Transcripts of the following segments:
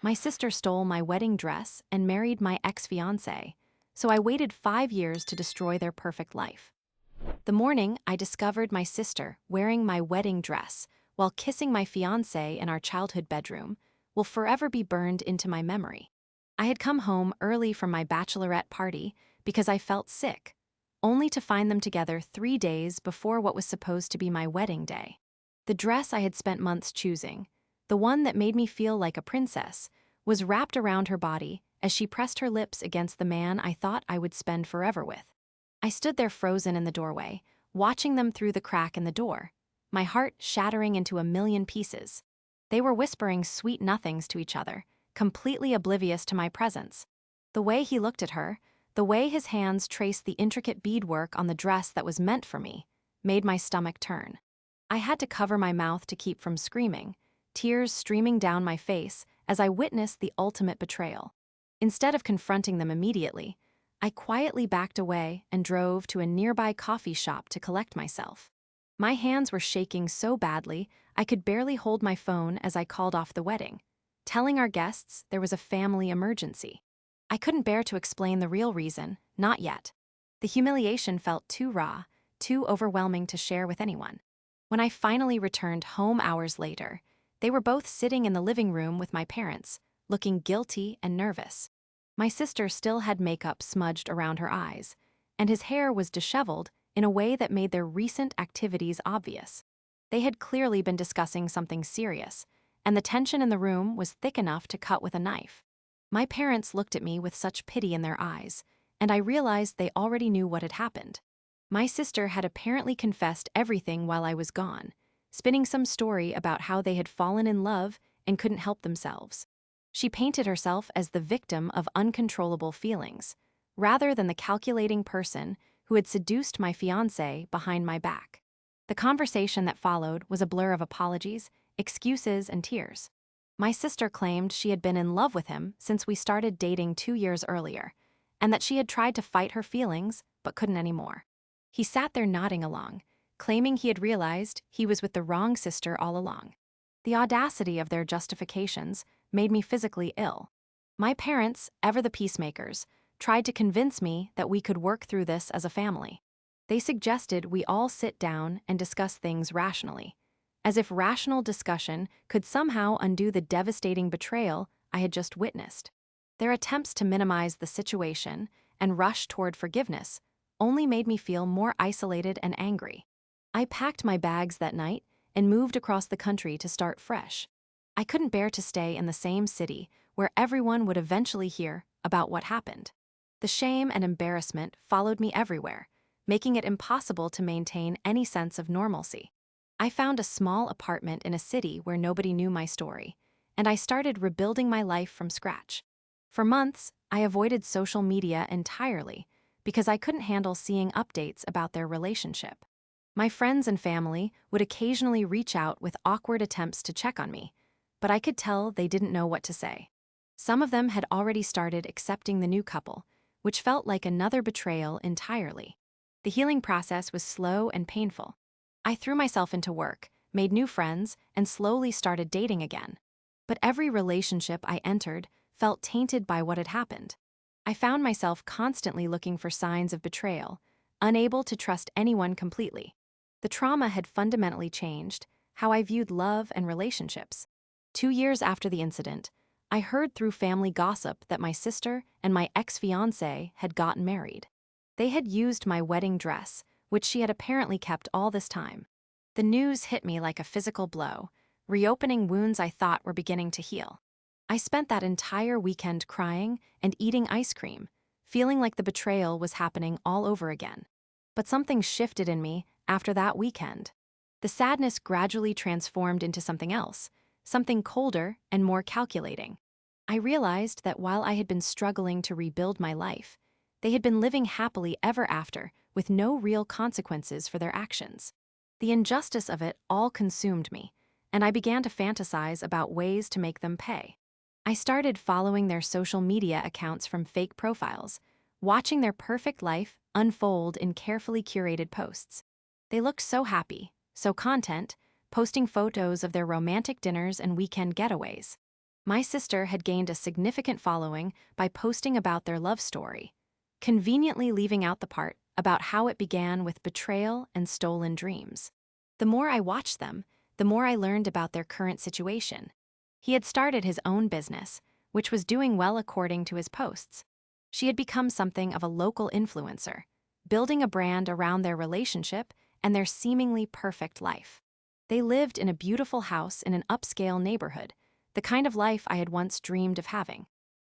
My sister stole my wedding dress and married my ex-fiancé, so I waited 5 years to destroy their perfect life. The morning I discovered my sister wearing my wedding dress while kissing my fiancé in our childhood bedroom will forever be burned into my memory. I had come home early from my bachelorette party because I felt sick, only to find them together 3 days before what was supposed to be my wedding day. The dress I had spent months choosing, the one that made me feel like a princess, was wrapped around her body as she pressed her lips against the man I thought I would spend forever with. I stood there frozen in the doorway, watching them through the crack in the door, my heart shattering into a million pieces. They were whispering sweet nothings to each other, completely oblivious to my presence. The way he looked at her, the way his hands traced the intricate beadwork on the dress that was meant for me, made my stomach turn. I had to cover my mouth to keep from screaming, tears streaming down my face as I witnessed the ultimate betrayal. Instead of confronting them immediately, I quietly backed away and drove to a nearby coffee shop to collect myself. My hands were shaking so badly I could barely hold my phone as I called off the wedding, telling our guests there was a family emergency. I couldn't bear to explain the real reason, not yet. The humiliation felt too raw, too overwhelming to share with anyone. When I finally returned home hours later, they were both sitting in the living room with my parents, looking guilty and nervous. My sister still had makeup smudged around her eyes, and his hair was disheveled in a way that made their recent activities obvious. They had clearly been discussing something serious, and the tension in the room was thick enough to cut with a knife. My parents looked at me with such pity in their eyes, and I realized they already knew what had happened. My sister had apparently confessed everything while I was gone, spinning some story about how they had fallen in love and couldn't help themselves. She painted herself as the victim of uncontrollable feelings, rather than the calculating person who had seduced my fiancé behind my back. The conversation that followed was a blur of apologies, excuses, and tears. My sister claimed she had been in love with him since we started dating 2 years earlier, and that she had tried to fight her feelings but couldn't anymore. He sat there nodding along, claiming he had realized he was with the wrong sister all along. The audacity of their justifications made me physically ill. My parents, ever the peacemakers, tried to convince me that we could work through this as a family. They suggested we all sit down and discuss things rationally, as if rational discussion could somehow undo the devastating betrayal I had just witnessed. Their attempts to minimize the situation and rush toward forgiveness only made me feel more isolated and angry. I packed my bags that night and moved across the country to start fresh. I couldn't bear to stay in the same city where everyone would eventually hear about what happened. The shame and embarrassment followed me everywhere, making it impossible to maintain any sense of normalcy. I found a small apartment in a city where nobody knew my story, and I started rebuilding my life from scratch. For months, I avoided social media entirely because I couldn't handle seeing updates about their relationship. My friends and family would occasionally reach out with awkward attempts to check on me, but I could tell they didn't know what to say. Some of them had already started accepting the new couple, which felt like another betrayal entirely. The healing process was slow and painful. I threw myself into work, made new friends, and slowly started dating again. But every relationship I entered felt tainted by what had happened. I found myself constantly looking for signs of betrayal, unable to trust anyone completely. The trauma had fundamentally changed how I viewed love and relationships. 2 years after the incident, I heard through family gossip that my sister and my ex-fiancé had gotten married. They had used my wedding dress, which she had apparently kept all this time. The news hit me like a physical blow, reopening wounds I thought were beginning to heal. I spent that entire weekend crying and eating ice cream, feeling like the betrayal was happening all over again. But something shifted in me after that weekend. The sadness gradually transformed into something else, something colder and more calculating. I realized that while I had been struggling to rebuild my life, they had been living happily ever after with no real consequences for their actions. The injustice of it all consumed me, and I began to fantasize about ways to make them pay. I started following their social media accounts from fake profiles, watching their perfect life unfold in carefully curated posts. They looked so happy, so content, posting photos of their romantic dinners and weekend getaways. My sister had gained a significant following by posting about their love story, conveniently leaving out the part about how it began with betrayal and stolen dreams. The more I watched them, the more I learned about their current situation. He had started his own business, which was doing well according to his posts. She had become something of a local influencer, building a brand around their relationship and their seemingly perfect life. They lived in a beautiful house in an upscale neighborhood, the kind of life I had once dreamed of having.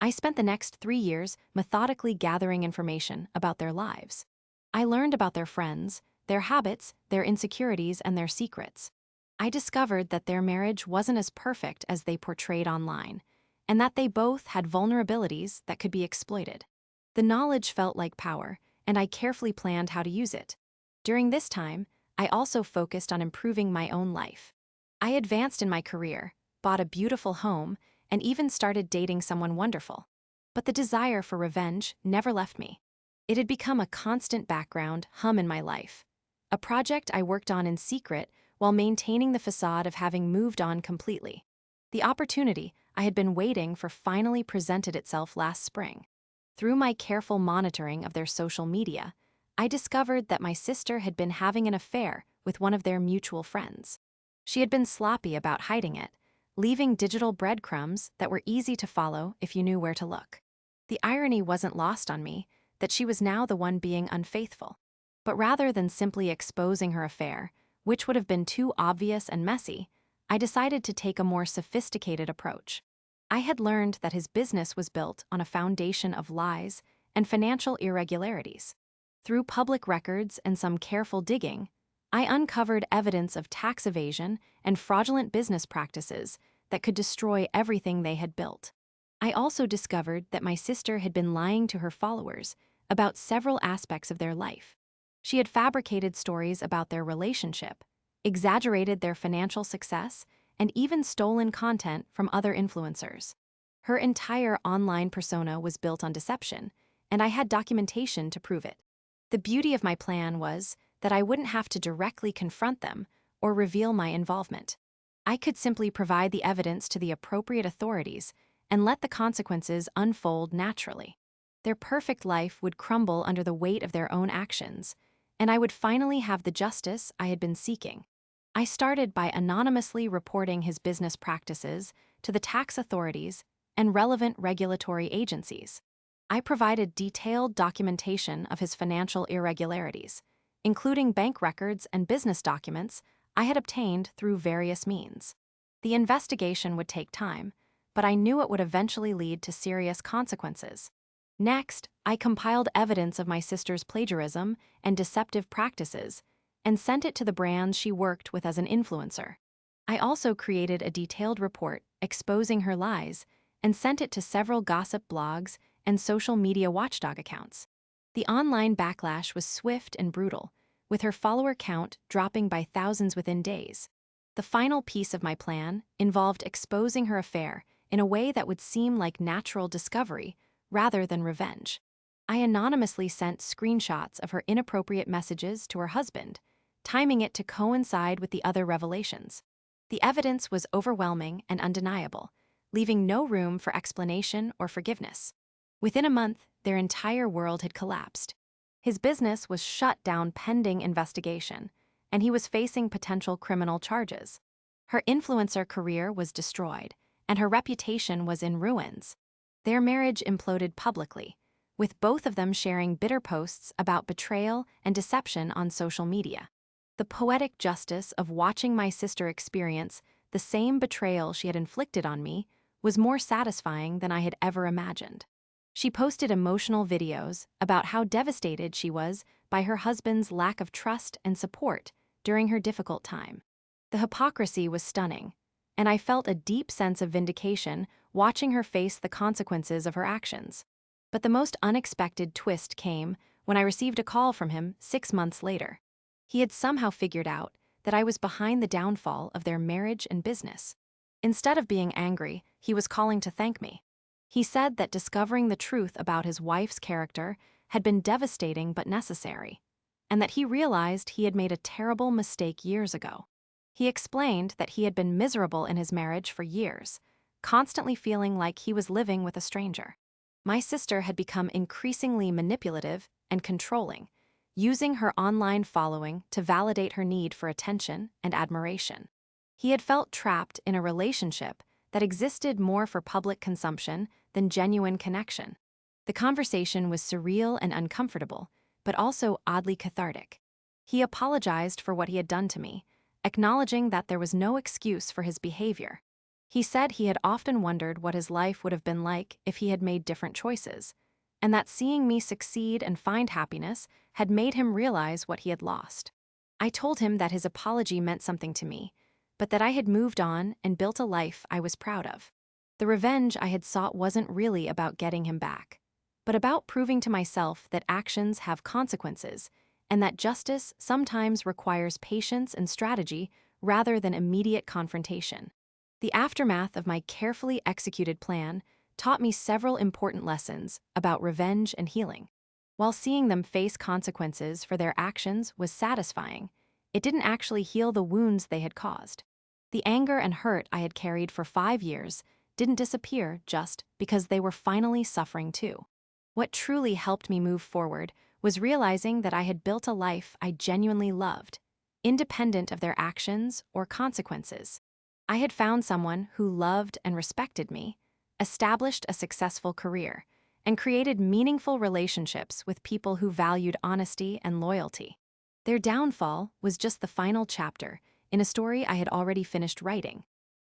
I spent the next 3 years methodically gathering information about their lives. I learned about their friends, their habits, their insecurities, and their secrets. I discovered that their marriage wasn't as perfect as they portrayed online, and that they both had vulnerabilities that could be exploited. The knowledge felt like power, and I carefully planned how to use it. During this time, I also focused on improving my own life. I advanced in my career, bought a beautiful home, and even started dating someone wonderful. But the desire for revenge never left me. It had become a constant background hum in my life, a project I worked on in secret while maintaining the facade of having moved on completely. The opportunity I had been waiting for finally presented itself last spring. Through my careful monitoring of their social media, I discovered that my sister had been having an affair with one of their mutual friends. She had been sloppy about hiding it, leaving digital breadcrumbs that were easy to follow if you knew where to look. The irony wasn't lost on me that she was now the one being unfaithful. But rather than simply exposing her affair, which would have been too obvious and messy, I decided to take a more sophisticated approach. I had learned that his business was built on a foundation of lies and financial irregularities. Through public records and some careful digging, I uncovered evidence of tax evasion and fraudulent business practices that could destroy everything they had built. I also discovered that my sister had been lying to her followers about several aspects of their life. She had fabricated stories about their relationship, exaggerated their financial success, and even stolen content from other influencers. Her entire online persona was built on deception, and I had documentation to prove it. The beauty of my plan was that I wouldn't have to directly confront them or reveal my involvement. I could simply provide the evidence to the appropriate authorities and let the consequences unfold naturally. Their perfect life would crumble under the weight of their own actions, and I would finally have the justice I had been seeking. I started by anonymously reporting his business practices to the tax authorities and relevant regulatory agencies. I provided detailed documentation of his financial irregularities, including bank records and business documents I had obtained through various means. The investigation would take time, but I knew it would eventually lead to serious consequences. Next, I compiled evidence of my sister's plagiarism and deceptive practices and sent it to the brands she worked with as an influencer. I also created a detailed report exposing her lies and sent it to several gossip blogs and social media watchdog accounts. The online backlash was swift and brutal, with her follower count dropping by thousands within days. The final piece of my plan involved exposing her affair in a way that would seem like natural discovery rather than revenge. I anonymously sent screenshots of her inappropriate messages to her husband, timing it to coincide with the other revelations. The evidence was overwhelming and undeniable, leaving no room for explanation or forgiveness. Within a month, their entire world had collapsed. His business was shut down pending investigation, and he was facing potential criminal charges. Her influencer career was destroyed, and her reputation was in ruins. Their marriage imploded publicly, with both of them sharing bitter posts about betrayal and deception on social media. The poetic justice of watching my sister experience the same betrayal she had inflicted on me was more satisfying than I had ever imagined. She posted emotional videos about how devastated she was by her husband's lack of trust and support during her difficult time. The hypocrisy was stunning, and I felt a deep sense of vindication watching her face the consequences of her actions. But the most unexpected twist came when I received a call from him 6 months later. He had somehow figured out that I was behind the downfall of their marriage and business. Instead of being angry, he was calling to thank me. He said that discovering the truth about his wife's character had been devastating but necessary, and that he realized he had made a terrible mistake years ago. He explained that he had been miserable in his marriage for years, constantly feeling like he was living with a stranger. My sister had become increasingly manipulative and controlling, using her online following to validate her need for attention and admiration. He had felt trapped in a relationship that existed more for public consumption than genuine connection. The conversation was surreal and uncomfortable, but also oddly cathartic. He apologized for what he had done to me, acknowledging that there was no excuse for his behavior. He said he had often wondered what his life would have been like if he had made different choices, and that seeing me succeed and find happiness had made him realize what he had lost. I told him that his apology meant something to me, but that I had moved on and built a life I was proud of. The revenge I had sought wasn't really about getting him back, but about proving to myself that actions have consequences and that justice sometimes requires patience and strategy rather than immediate confrontation. The aftermath of my carefully executed plan taught me several important lessons about revenge and healing. While seeing them face consequences for their actions was satisfying, it didn't actually heal the wounds they had caused. The anger and hurt I had carried for 5 years didn't disappear just because they were finally suffering too. What truly helped me move forward was realizing that I had built a life I genuinely loved, independent of their actions or consequences. I had found someone who loved and respected me, established a successful career, and created meaningful relationships with people who valued honesty and loyalty. Their downfall was just the final chapter in a story I had already finished writing.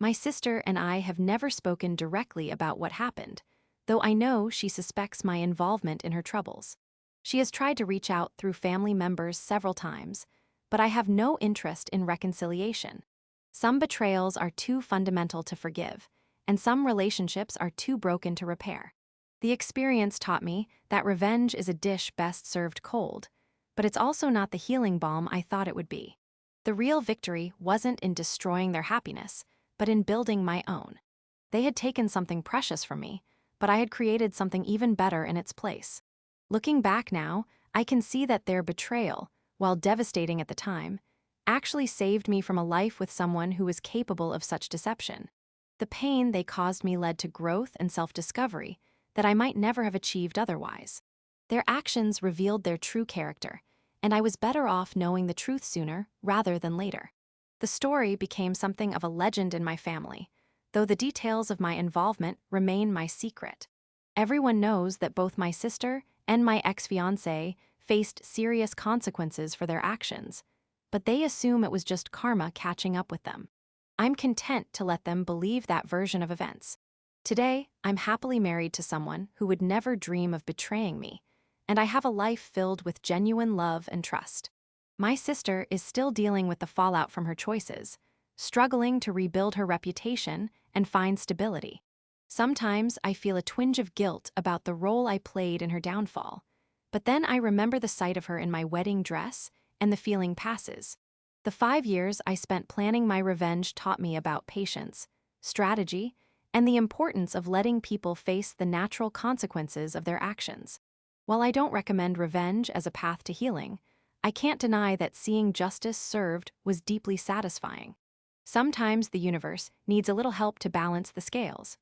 My sister and I have never spoken directly about what happened, though I know she suspects my involvement in her troubles. She has tried to reach out through family members several times, but I have no interest in reconciliation. Some betrayals are too fundamental to forgive, and some relationships are too broken to repair. The experience taught me that revenge is a dish best served cold, but it's also not the healing balm I thought it would be. The real victory wasn't in destroying their happiness, but in building my own. They had taken something precious from me, but I had created something even better in its place. Looking back now, I can see that their betrayal, while devastating at the time, actually saved me from a life with someone who was capable of such deception. The pain they caused me led to growth and self-discovery that I might never have achieved otherwise. Their actions revealed their true character, and I was better off knowing the truth sooner rather than later. The story became something of a legend in my family, though the details of my involvement remain my secret. Everyone knows that both my sister and my ex-fiancé faced serious consequences for their actions, but they assume it was just karma catching up with them. I'm content to let them believe that version of events. Today, I'm happily married to someone who would never dream of betraying me, and I have a life filled with genuine love and trust. My sister is still dealing with the fallout from her choices, struggling to rebuild her reputation and find stability. Sometimes I feel a twinge of guilt about the role I played in her downfall, but then I remember the sight of her in my wedding dress and the feeling passes. The 5 years I spent planning my revenge taught me about patience, strategy, and the importance of letting people face the natural consequences of their actions. While I don't recommend revenge as a path to healing, I can't deny that seeing justice served was deeply satisfying. Sometimes the universe needs a little help to balance the scales.